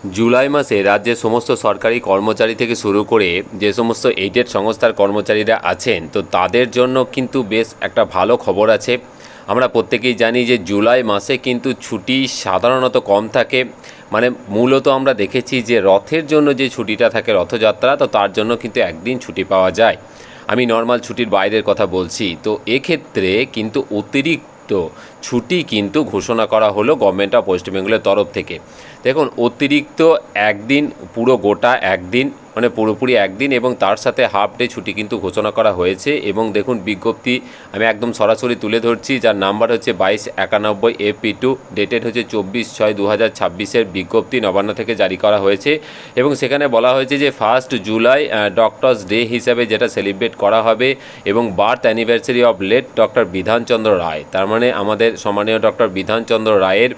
জুলাই মাসে রাজ্যের সমস্ত সরকারি কর্মচারী থেকে শুরু করে যে সমস্ত এইডেড সংস্থার কর্মচারীরা আছেন, তো তাদের জন্য কিন্তু বেশ একটা ভালো খবর আছে। আমরা প্রত্যেকেই জানি যে জুলাই মাসে কিন্তু ছুটি সাধারণত কম থাকে। মানে মূলত আমরা দেখেছি যে রথের জন্য যে ছুটিটা থাকে, রথযাত্রা, তো তার জন্য কিন্তু একদিন ছুটি পাওয়া যায়। আমি নর্মাল ছুটির বাইরের কথা বলছি। তো এক্ষেত্রে কিন্তু অতিরিক্ত ছুটি কিন্তু ঘোষণা করা হলো গভর্নমেন্ট অফ ওয়েস্ট বেঙ্গলের তরফ থেকে। দেখুন, অতিরিক্ত একদিন, পুরো গোটা একদিন, মানে পুরোপুরি একদিন এবং তার সাথে হাফ ডে ছুটি কিন্তু ঘোষণা করা হয়েছে। এবং দেখুন, বিজ্ঞপ্তি আমি একদম সরাসরি তুলে ধরছি, যার নাম্বার হচ্ছে 2291 FP2, ডেটেড হচ্ছে 24/6/2026 বিজ্ঞপ্তি নবান্ন থেকে জারি করা হয়েছে। এবং সেখানে বলা হয়েছে যে 1 জুলাই ডক্টরস ডে হিসাবে যেটা সেলিব্রেট করা হবে, এবং birth anniversary of late doctor Bidhan Chandra Roy, তার মানে আমাদের সম্মানীয় ডক্টর বিধানচন্দ্র রায়ের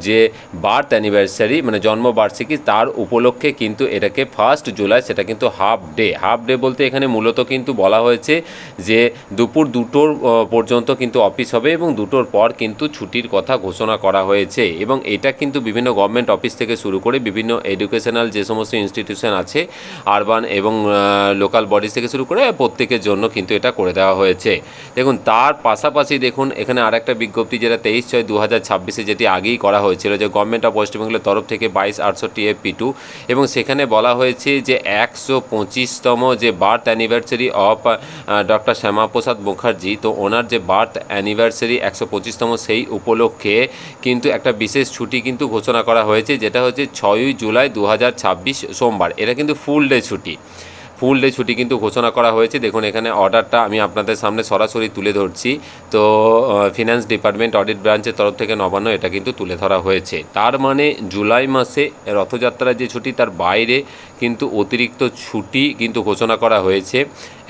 যে বার্থ অ্যানিভার্সারি, মানে জন্মবার্ষিকী, তার উপলক্ষে কিন্তু এটাকে 1 জুলাই সেটা কিন্তু হাফ ডে বলতে এখানে মূলত কিন্তু বলা হয়েছে যে দুপুর 2টোর পর্যন্ত কিন্তু অফিস হবে এবং 2টোর পর কিন্তু ছুটির কথা ঘোষণা করা হয়েছে। এবং এটা কিন্তু বিভিন্ন গভর্নমেন্ট অফিস থেকে শুরু করে বিভিন্ন এডুকেশনাল যে সমস্ত ইনস্টিটিউশন আছে, আরবান এবং লোকাল বডিজ থেকে শুরু করে প্রত্যেকের জন্য কিন্তু এটা করে দেওয়া হয়েছে। দেখুন, তার পাশাপাশি দেখুন এখানে আরেকটা বিজ্ঞপ্তি, যেটা 23/6/2026 যেটি আগেই করা হয়েছিল, যে গভর্নমেন্ট অফ ওয়েস্ট বেঙ্গলের তরফ থেকে 2268 FP2, এবং সেখানে বলা হয়েছে যে 125তম যে birth anniversary of doctor Shyamaprasad Mukherjee, তো ওনার যে বার্থ অ্যানিভার্সারি 125তম, সেই উপলক্ষে কিন্তু একটা বিশেষ ছুটি কিন্তু ঘোষণা করা হয়েছে, যেটা হচ্ছে 6 জুলাই 2026 সোমবার। এটা কিন্তু ফুল ডে ছুটি কিন্তু ঘোষণা করা হয়েছে। দেখুন, এখানে অর্ডারটা আমি আপনাদের সামনে সরাসরি তুলে ধরছি। তো ফিনান্স ডিপার্টমেন্ট অডিট ব্রাঞ্চের তরফ থেকে নবান্ন এটা কিন্তু তুলে ধরা হয়েছে। তার মানে জুলাই মাসে রথযাত্রার যে ছুটি, তার বাইরে কিন্তু অতিরিক্ত ছুটি কিন্তু ঘোষণা করা হয়েছে।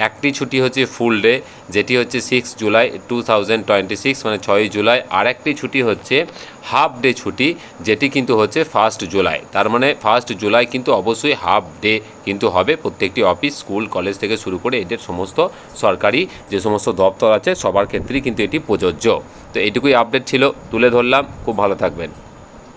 একটি ছুটি হচ্ছে ফুল ডে, যেটি হচ্ছে 6 জুলাই 2026, মানে 6 জুলাই। আর একটি ছুটি হচ্ছে হাফ ডে ছুটি, যেটি কিন্তু হচ্ছে 1 জুলাই। তার মানে 1 জুলাই কিন্তু অবশ্যই হাফ ডে কিন্তু হবে প্রত্যেকটি অফিস, স্কুল, কলেজ থেকে শুরু করে এদের সমস্ত সরকারি যে সমস্ত দপ্তর আছে সবার ক্ষেত্রেই কিন্তু এটি প্রযোজ্য। তো এইটুকুই আপডেট ছিল, তুলে ধরলাম। খুব ভালো থাকবেন।